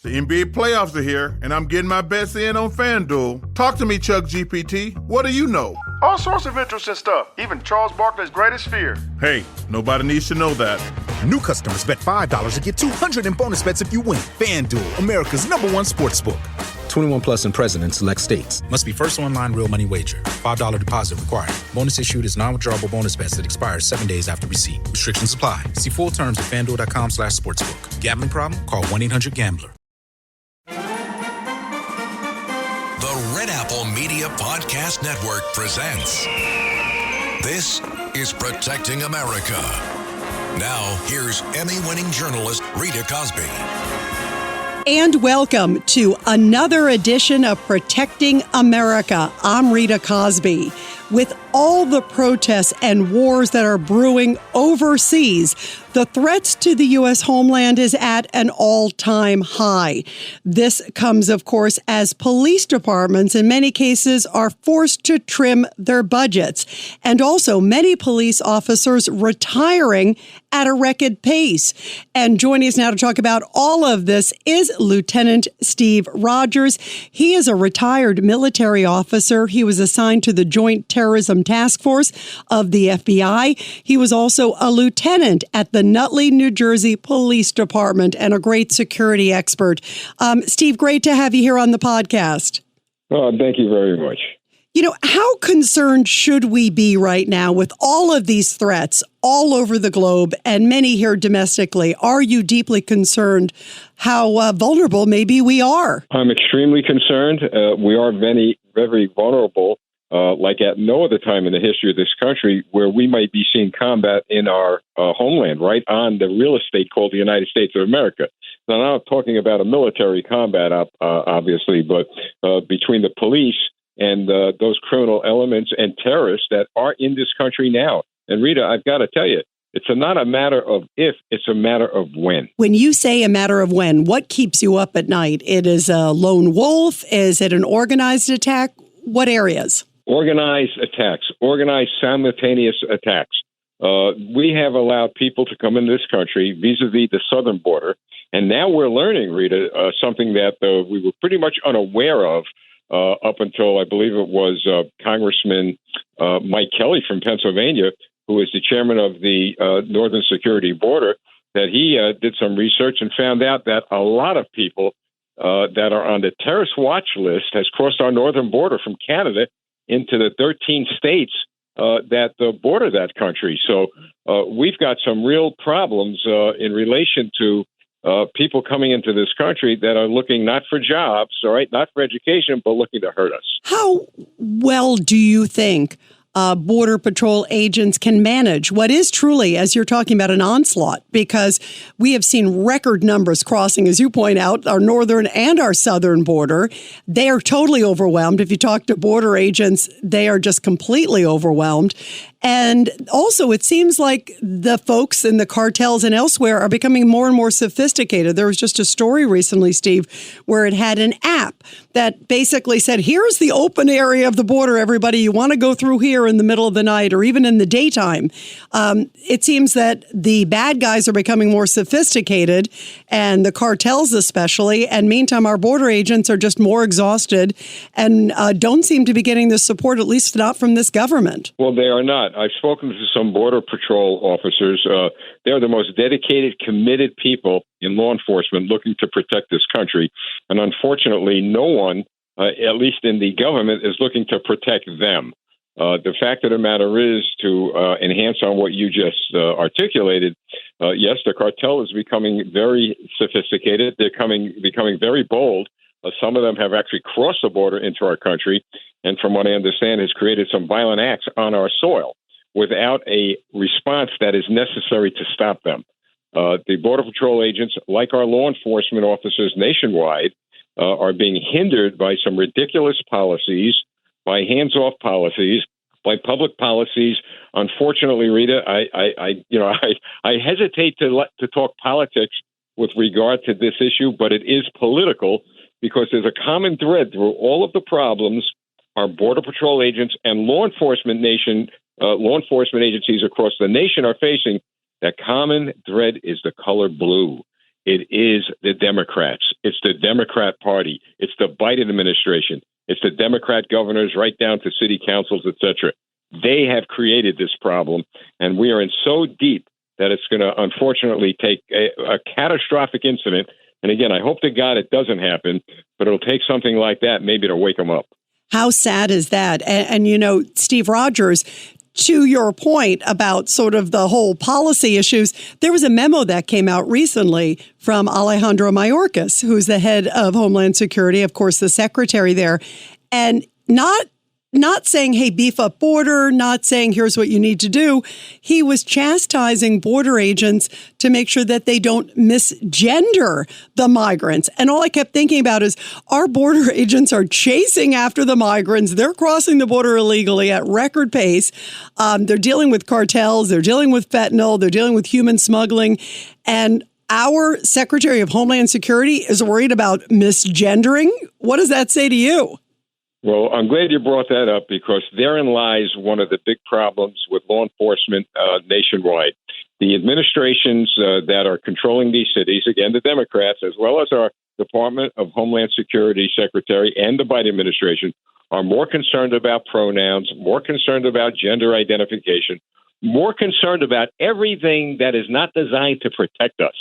The NBA playoffs are here, and I'm getting my bets in on FanDuel. Talk to me, Chuck GPT. What do you know? All sorts of interesting stuff, even Charles Barkley's greatest fear. Hey, nobody needs to know that. New customers bet $5 and get $200 in bonus bets if you win. FanDuel, America's #1 sportsbook. 21 plus and present in select states. Must be first online real money wager. $5 deposit required. Bonus issued is non-withdrawable bonus bets that expires 7 days after receipt. Restrictions apply. See full terms at FanDuel.com/sportsbook. Gambling problem? Call 1-800-GAMBLER. The Red Apple Media Podcast Network presents This is Protecting America. Now, here's Emmy-winning journalist Rita Cosby. And welcome to another edition of Protecting America. I'm Rita Cosby. With all the protests and wars that are brewing overseas, the threats to the U.S. homeland is at an all-time high. This comes, of course, as police departments in many cases are forced to trim their budgets. And also many police officers retiring at a record pace. And joining us now to talk about all of this is Lieutenant Steve Rogers. He is a retired military officer. He was assigned to the Joint Terrorism Task Force of the FBI. He was also a lieutenant at the Nutley, New Jersey Police Department and a great security expert. Steve, great to have you here on the podcast. Thank you very much. You know, how concerned should we be right now with all of these threats all over the globe and many here domestically? Are you deeply concerned how vulnerable maybe we are? I'm extremely concerned. We are very, very vulnerable, like at no other time in the history of this country, where we might be seeing combat in our homeland, right on the real estate called the United States of America. Now, I'm not talking about a military combat, obviously, but between the police and those criminal elements and terrorists that are in this country now. And Rita, I've got to tell you, it's not a matter of if, it's a matter of when. When you say a matter of when, what keeps you up at night? It is a lone wolf? Is it an organized attack? What areas? Organized attacks, organized simultaneous attacks. We have allowed people to come in this country vis-a-vis the southern border. And now we're learning, Rita, something that we were pretty much unaware of up until, I believe it was Congressman Mike Kelly from Pennsylvania, who is the chairman of the Northern Security Border, that he did some research and found out that a lot of people that are on the terrorist watch list has crossed our northern border from Canada into the 13 states that border that country. So we've got some real problems in relation to people coming into this country that are looking not for jobs, all right, not for education, but looking to hurt us. How well do you think Border Patrol agents can manage what is truly, as you're talking about, an onslaught? Because we have seen record numbers crossing, as you point out, our northern and our southern border. They are totally overwhelmed. If you talk to border agents, they are just completely overwhelmed. And also, it seems like the folks in the cartels and elsewhere are becoming more and more sophisticated. There was just a story recently, Steve, where it had an app that basically said, here's the open area of the border, everybody. You want to go through here in the middle of the night or even in the daytime. It seems that the bad guys are becoming more sophisticated, and the cartels especially. And meantime, our border agents are just more exhausted and don't seem to be getting the support, at least not from this government. Well, they are not. I've spoken to some Border Patrol officers. They're the most dedicated, committed people in law enforcement looking to protect this country. And unfortunately, no one, at least in the government, is looking to protect them. The fact of the matter is, to enhance on what you just articulated, yes, the cartel is becoming very sophisticated. They're becoming very bold. Some of them have actually crossed the border into our country, and from what I understand, has created some violent acts on our soil without a response that is necessary to stop them. The Border Patrol agents, like our law enforcement officers nationwide, are being hindered by some ridiculous policies, by hands-off policies, by public policies. Unfortunately, Rita, I hesitate to talk politics with regard to this issue, but it is political because there's a common thread through all of the problems our Border Patrol agents and law enforcement agencies across the nation are facing. That common thread is the color blue. it is the Democrats. It's the Democrat Party. It's the Biden administration. It's the Democrat governors right down to city councils, et cetera. They have created this problem, and we are in so deep that it's going to unfortunately take a catastrophic incident. And again, I hope to God it doesn't happen, but it'll take something like that maybe to wake them up. How sad is that? And you know, Steve Rogers, to your point about sort of the whole policy issues, there was a memo that came out recently from Alejandro Mayorkas, who's the head of Homeland Security, of course, the secretary there, and not saying, hey, beef up border, not saying here's what you need to do. He was chastising border agents to make sure that they don't misgender the migrants. And all I kept thinking about is our border agents are chasing after the migrants. They're crossing the border illegally at record pace. They're dealing with cartels. They're dealing with fentanyl. They're dealing with human smuggling. And our Secretary of Homeland Security is worried about misgendering. What does that say to you? Well, I'm glad you brought that up because therein lies one of the big problems with law enforcement nationwide. The administrations that are controlling these cities, again, the Democrats, as well as our Department of Homeland Security Secretary and the Biden administration, are more concerned about pronouns, more concerned about gender identification, more concerned about everything that is not designed to protect us.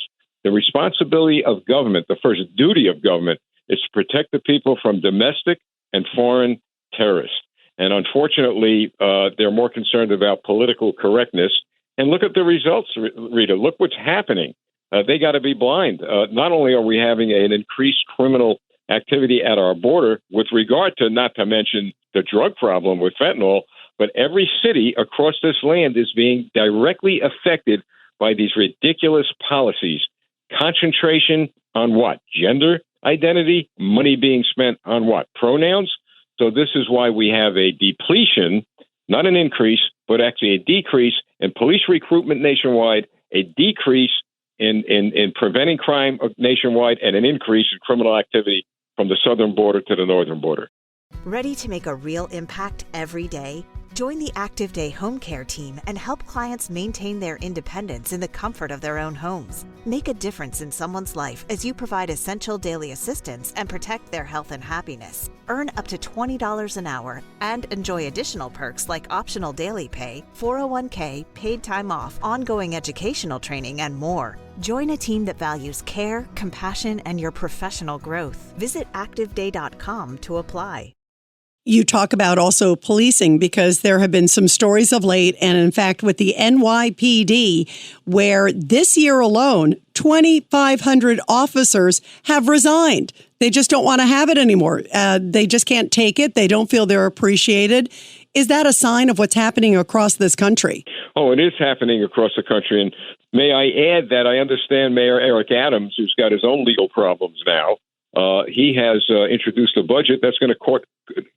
The responsibility of government, the first duty of government, is to protect the people from domestic and foreign terrorists. And unfortunately, they're more concerned about political correctness. And look at the results, Rita. Look what's happening. They got to be blind. Not only are we having an increased criminal activity at our border with regard to, not to mention the drug problem with fentanyl, but every city across this land is being directly affected by these ridiculous policies. Concentration on what? Gender identity, money being spent on what? Pronouns. So this is why we have a depletion, not an increase, but actually a decrease in police recruitment nationwide, a decrease in preventing crime nationwide, and an increase in criminal activity from the southern border to the northern border. Ready to make a real impact every day? Join the Active Day Home Care team and help clients maintain their independence in the comfort of their own homes. Make a difference in someone's life as you provide essential daily assistance and protect their health and happiness. Earn up to $20 an hour and enjoy additional perks like optional daily pay, 401k, paid time off, ongoing educational training, and more. Join a team that values care, compassion, and your professional growth. Visit activeday.com to apply. You talk about also policing because there have been some stories of late, and in fact with the NYPD, where this year alone, 2,500 officers have resigned. They just don't want to have it anymore. They just can't take it. They don't feel they're appreciated. Is that a sign of what's happening across this country? Oh, it is happening across the country. And may I add that I understand Mayor Eric Adams, who's got his own legal problems now, he has introduced a budget that's going to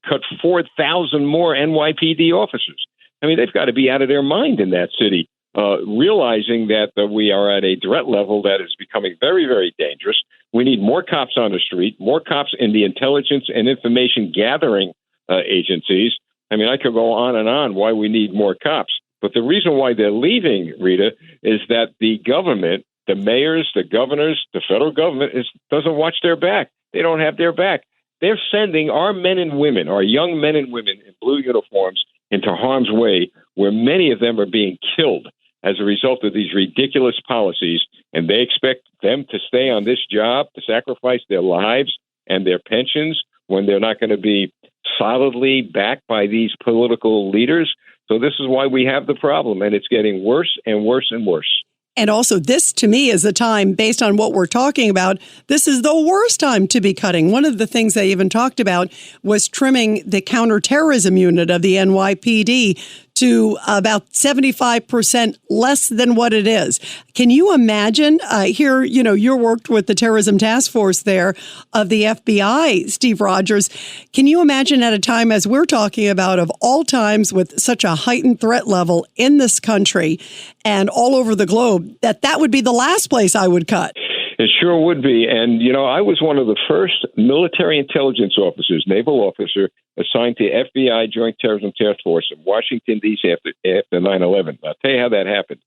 cut 4,000 more NYPD officers. I mean, they've got to be out of their mind in that city, realizing that we are at a threat level that is becoming very, very dangerous. We need more cops on the street, more cops in the intelligence and information gathering agencies. I mean, I could go on and on why we need more cops. But the reason why they're leaving, Rita, is that the government, the mayors, the governors, the federal government doesn't watch their back. They don't have their back. They're sending our men and women, our young men and women in blue uniforms into harm's way, where many of them are being killed as a result of these ridiculous policies. And they expect them to stay on this job, to sacrifice their lives and their pensions when they're not going to be solidly backed by these political leaders. So this is why we have the problem, and it's getting worse and worse and worse. And also, this, to me, is a time, based on what we're talking about, this is the worst time to be cutting. One of the things they even talked about was trimming the counterterrorism unit of the NYPD to about 75% less than what it is. Can you imagine here, you worked with the terrorism task force there of the FBI, Steve Rogers. Can you imagine at a time, as we're talking about, of all times with such a heightened threat level in this country and all over the globe, that would be the last place I would cut? It sure would be. And, I was one of the first military intelligence officers, naval officer, assigned to FBI Joint Terrorism Task Force in Washington, D.C. after 9/11. I'll tell you how that happened.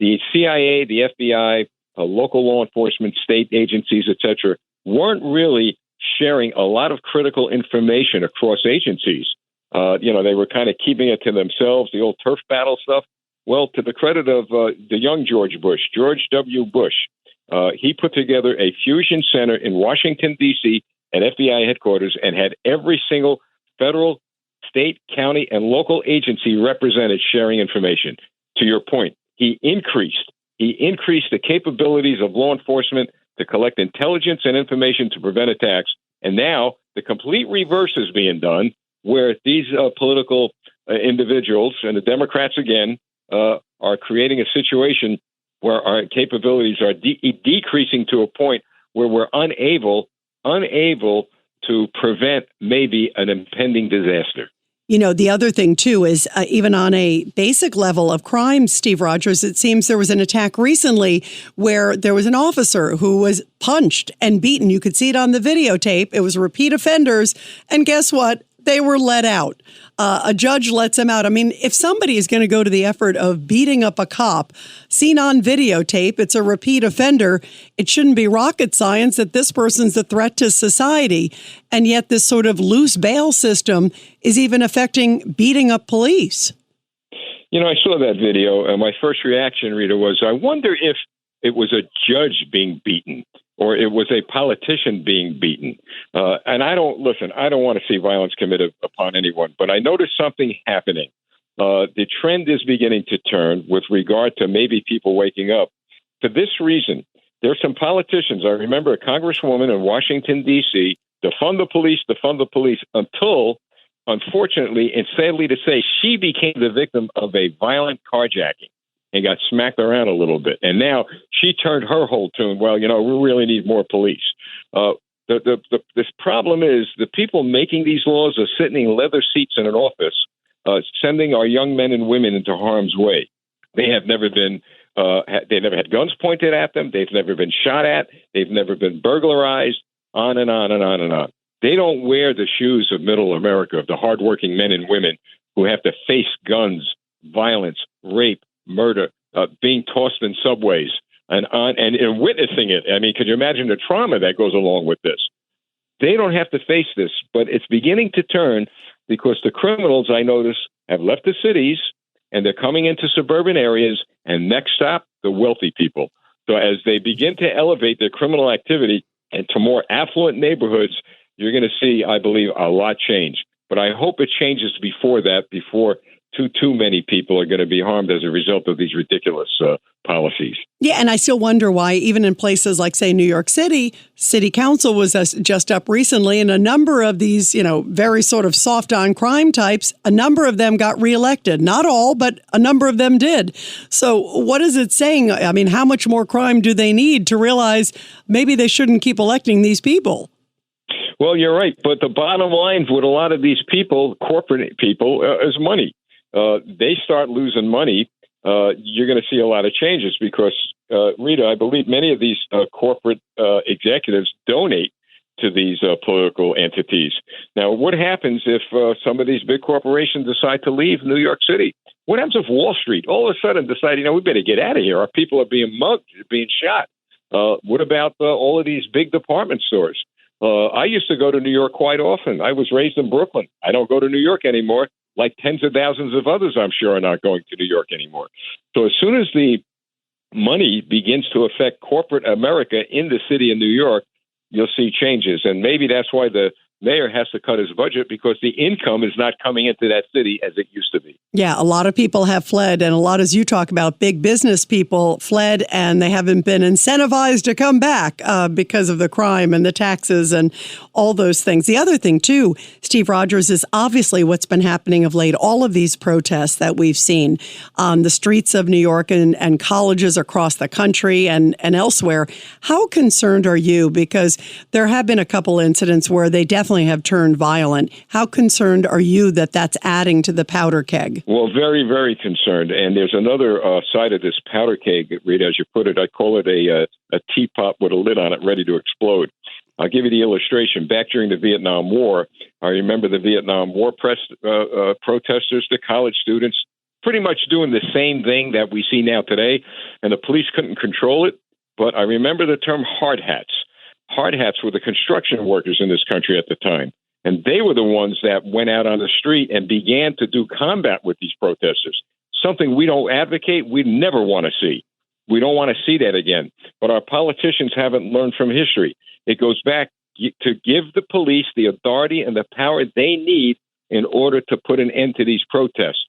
The CIA, the FBI, local law enforcement, state agencies, etc., weren't really sharing a lot of critical information across agencies. They were kind of keeping it to themselves, the old turf battle stuff. Well, to the credit of the young George W. Bush, he put together a fusion center in Washington, D.C. at FBI headquarters and had every single federal, state, county, and local agency represented sharing information. To your point, he increased the capabilities of law enforcement to collect intelligence and information to prevent attacks. And now the complete reverse is being done, where these political individuals and the Democrats again are creating a situation where our capabilities are decreasing to a point where we're unable to prevent maybe an impending disaster. The other thing, too, is even on a basic level of crime, Steve Rogers, it seems there was an attack recently where there was an officer who was punched and beaten. You could see it on the videotape. It was repeat offenders. And guess what? They were let out. A judge lets them out. I mean, if somebody is going to go to the effort of beating up a cop, seen on videotape, it's a repeat offender. It shouldn't be rocket science that this person's a threat to society. And yet this sort of loose bail system is even affecting beating up police. I saw that video, and my first reaction, Rita, was I wonder if it was a judge being beaten or it was a politician being beaten. And I don't want to see violence committed upon anyone, but I noticed something happening. The trend is beginning to turn with regard to maybe people waking up. For this reason, there are some politicians. I remember a congresswoman in Washington, D.C., defund the police, until, unfortunately, and sadly to say, she became the victim of a violent carjacking and got smacked around a little bit. And now she turned her whole tune. Well, we really need more police. This problem is the people making these laws are sitting in leather seats in an office, sending our young men and women into harm's way. They have never been, they never had guns pointed at them. They've never been shot at. They've never been burglarized, on and on and on and on. They don't wear the shoes of middle America, of the hardworking men and women who have to face guns, violence, rape, murder, being tossed in subways and witnessing it. I mean, could you imagine the trauma that goes along with this? They don't have to face this, but it's beginning to turn because the criminals, I notice, have left the cities and they're coming into suburban areas, and next stop, the wealthy people. So as they begin to elevate their criminal activity into more affluent neighborhoods, you're going to see, I believe, a lot change. But I hope it changes before too many people are going to be harmed as a result of these ridiculous policies. Yeah, and I still wonder why, even in places like, say, New York City, City Council was just up recently, and a number of these, very sort of soft on crime types, a number of them got reelected. Not all, but a number of them did. So what is it saying? I mean, how much more crime do they need to realize maybe they shouldn't keep electing these people? Well, you're right. But the bottom line with a lot of these people, corporate people, is money. They start losing money, you're going to see a lot of changes because, Rita, I believe many of these corporate executives donate to these political entities. Now, what happens if some of these big corporations decide to leave New York City? What happens if Wall Street all of a sudden decide, we better get out of here? Our people are being mugged, being shot. What about all of these big department stores? I used to go to New York quite often. I was raised in Brooklyn. I don't go to New York anymore. Like tens of thousands of others, I'm sure, are not going to New York anymore. So as soon as the money begins to affect corporate America in the city of New York, you'll see changes. And maybe that's why the mayor has to cut his budget, because the income is not coming into that city as it used to be. Yeah, a lot of people have fled, and a lot, as you talk about, big business people fled, and they haven't been incentivized to come back because of the crime and the taxes and all those things. The other thing, too, Steve Rogers, is obviously what's been happening of late, all of these protests that we've seen on the streets of New York and colleges across the country and elsewhere. How concerned are you? Because there have been a couple incidents where they definitely have turned violent. How concerned are you that that's adding to the powder keg? Well, very, very concerned. And there's another side of this powder keg, Rita, as you put it. I call it a teapot with a lid on it ready to explode. I'll give you the illustration. Back during the Vietnam War, I remember the Vietnam War protesters, the college students, pretty much doing the same thing that we see now today. And the police couldn't control it. but I remember the term hard hats. Hard hats were the construction workers in this country at the time. And they were the ones that went out on the street and began to do combat with these protesters, something we don't advocate, we never want to see. We don't want to see that again. But our politicians haven't learned from history. It goes back to give the police the authority and the power they need in order to put an end to these protests.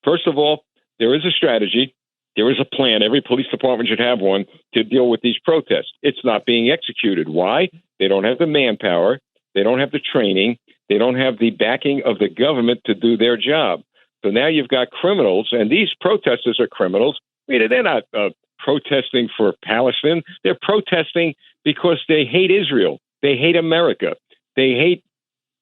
First of all, there is a strategy. There is a plan. Every police department should have one to deal with these protests. It's not being executed. Why? They don't have the manpower. They don't have the training. They don't have the backing of the government to do their job. So now you've got criminals, and these protesters are criminals. They're not protesting for Palestine. They're protesting because they hate Israel. They hate America. They hate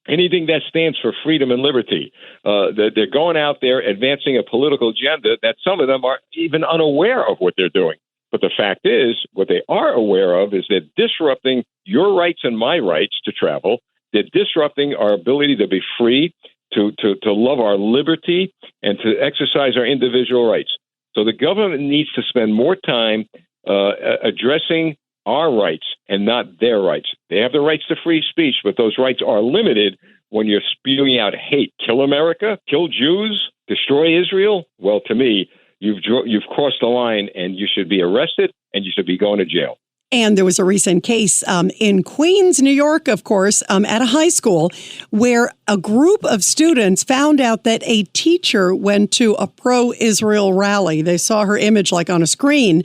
anything that stands for freedom and liberty. They're going out there advancing a political agenda that some of them are even unaware of what they're doing. But the fact is, what they are aware of is they're disrupting your rights and my rights to travel. They're disrupting our ability to be free, to love our liberty, and to exercise our individual rights. So the government needs to spend more time addressing our rights and not their rights. They have the rights to free speech, but those rights are limited when you're spewing out hate. Kill America, kill Jews, destroy Israel. Well, to me, you've crossed the line, and you should be arrested and you should be going to jail. And there was a recent case in Queens, New York, of course, at a high school where a group of students found out that a teacher went to a pro-Israel rally. They saw her image like on a screen.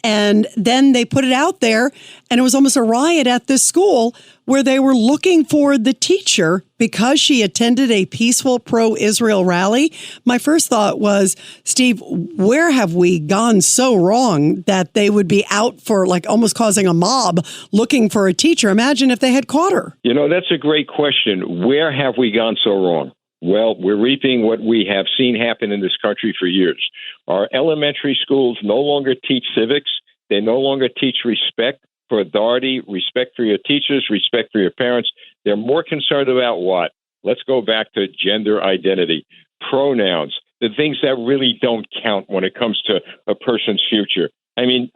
And then they put it out there, and it was almost a riot at this school where they were looking for the teacher because she attended a peaceful pro-Israel rally. My first thought was, Steve, where have we gone so wrong that they would be out for like almost causing a mob looking for a teacher? Imagine if they had caught her. That's a great question. Where have we gone so wrong? Well, we're reaping what we have seen happen in this country for years. Our elementary schools no longer teach civics. They no longer teach respect for authority, respect for your teachers, respect for your parents. They're more concerned about what? Let's go back to gender identity, pronouns, the things that really don't count when it comes to a person's future. I mean,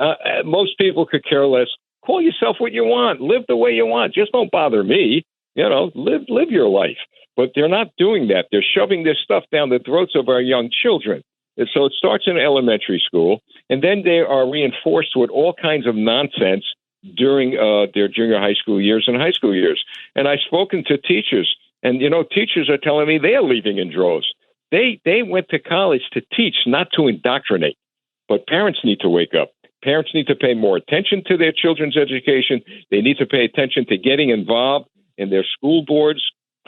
most people could care less. Call yourself what you want. Live the way you want. Just don't bother me. Live your life. But they're not doing that. They're shoving this stuff down the throats of our young children. And so it starts in elementary school, and then they are reinforced with all kinds of nonsense during their junior high school years and high school years. And I've spoken to teachers, and, teachers are telling me they're leaving in droves. They went to college to teach, not to indoctrinate. But parents need to wake up. Parents need to pay more attention to their children's education. They need to pay attention to getting involved in their school boards,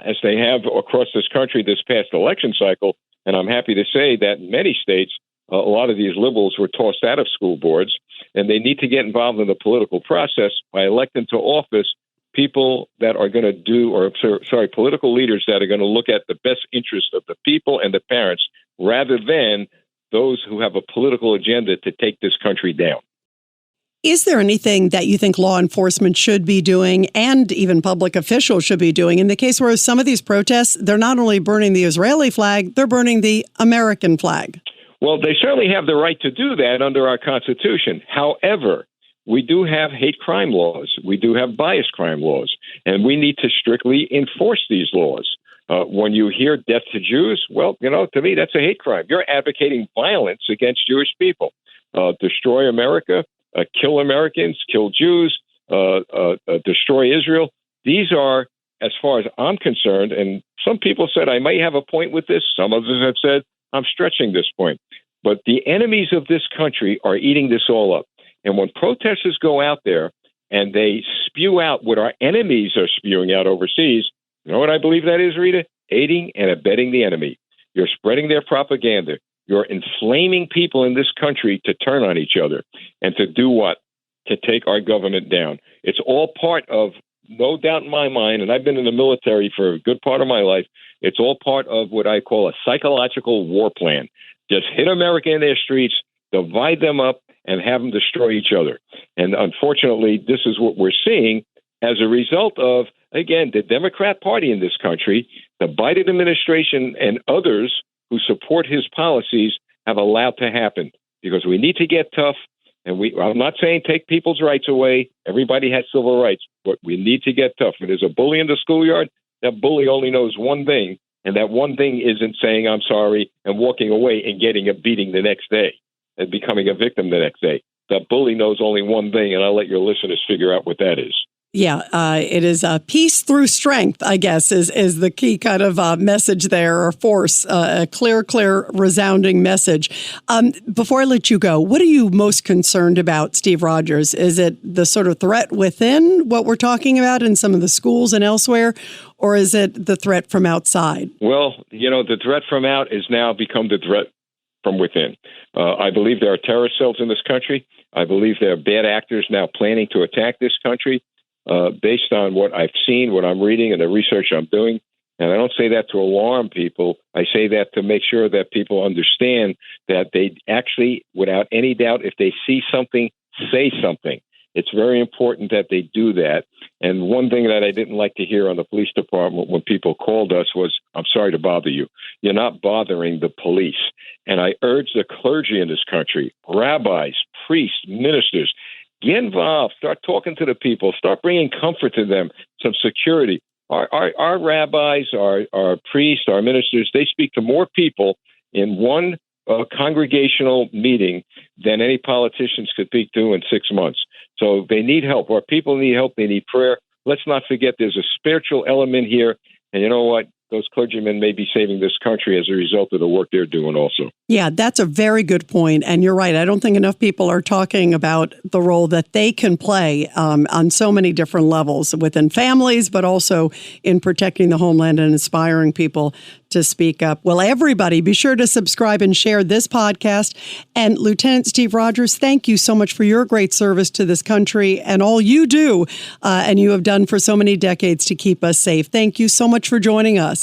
as they have across this country this past election cycle. And I'm happy to say that in many states, a lot of these liberals were tossed out of school boards, and they need to get involved in the political process by electing to office people that are going to political leaders that are going to look at the best interest of the people and the parents, rather than those who have a political agenda to take this country down. Is there anything that you think law enforcement should be doing and even public officials should be doing in the case where some of these protests, they're not only burning the Israeli flag, they're burning the American flag? Well, they certainly have the right to do that under our Constitution. However, we do have hate crime laws. We do have bias crime laws, and we need to strictly enforce these laws. When you hear death to Jews, well, to me, that's a hate crime. You're advocating violence against Jewish people. Destroy America. Kill Americans, kill Jews, destroy Israel. These are, as far as I'm concerned, and some people said I might have a point with this. Some others have said I'm stretching this point. But the enemies of this country are eating this all up. And when protesters go out there and they spew out what our enemies are spewing out overseas, you know what I believe that is, Rita? Aiding and abetting the enemy. You're spreading their propaganda. You're inflaming people in this country to turn on each other and to do what? To take our government down. It's all part of, no doubt in my mind, and I've been in the military for a good part of my life, it's all part of what I call a psychological war plan. Just hit America in their streets, divide them up, and have them destroy each other. And unfortunately, this is what we're seeing as a result of, again, the Democrat Party in this country, the Biden administration, and others who support his policies have allowed to happen, because we need to get tough And I'm not saying take people's rights away. Everybody has civil rights, but we need to get tough. When there's a bully in the schoolyard, that bully only knows one thing, and that one thing isn't saying I'm sorry and walking away and getting a beating the next day and becoming a victim the next day. That bully knows only one thing, and I'll let your listeners figure out what that is. Yeah, it is peace through strength, I guess, is the key kind of message there, or force, a clear, resounding message. Before I let you go, what are you most concerned about, Steve Rogers? Is it the sort of threat within what we're talking about in some of the schools and elsewhere, or is it the threat from outside? Well, the threat from out has now become the threat from within. I believe there are terrorist cells in this country. I believe there are bad actors now planning to attack this country. Based on what I've seen, what I'm reading, and the research I'm doing. And I don't say that to alarm people. I say that to make sure that people understand that they actually, without any doubt, if they see something, say something. It's very important that they do that. And one thing that I didn't like to hear on the police department when people called us was, I'm sorry to bother you. You're not bothering the police. And I urge the clergy in this country, rabbis, priests, ministers, get involved. Start talking to the people. Start bringing comfort to them, some security. Our rabbis, our priests, our ministers, they speak to more people in one congregational meeting than any politicians could speak to in 6 months. So they need help. Our people need help. They need prayer. Let's not forget there's a spiritual element here. And you know what? Those clergymen may be saving this country as a result of the work they're doing also. Yeah, that's a very good point. And you're right. I don't think enough people are talking about the role that they can play on so many different levels within families, but also in protecting the homeland and inspiring people to speak up. Well, everybody, be sure to subscribe and share this podcast. And Lieutenant Steve Rogers, thank you so much for your great service to this country and all you do and you have done for so many decades to keep us safe. Thank you so much for joining us.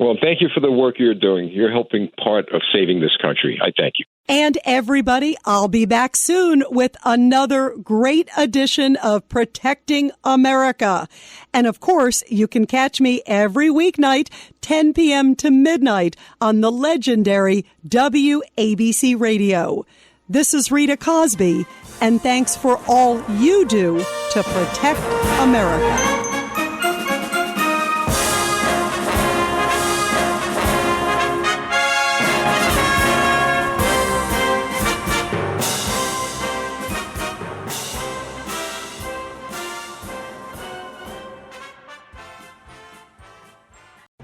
Well, thank you for the work you're doing. You're helping part of saving this country. I thank you. And everybody, I'll be back soon with another great edition of Protecting America. And of course, you can catch me every weeknight, 10 p.m. to midnight on the legendary WABC Radio. This is Rita Cosby, and thanks for all you do to protect America.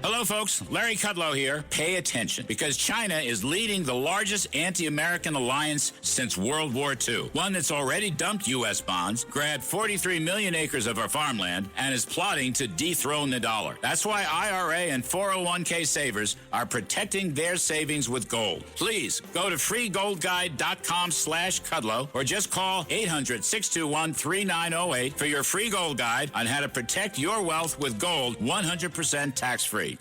Hello, folks. Larry Kudlow here. Pay attention, because China is leading the largest anti-American alliance since World War II. One that's already dumped U.S. bonds, grabbed 43 million acres of our farmland, and is plotting to dethrone the dollar. That's why IRA and 401k savers are protecting their savings with gold. Please go to freegoldguide.com/Kudlow or just call 800-621-3908 for your free gold guide on how to protect your wealth with gold 100% tax-free.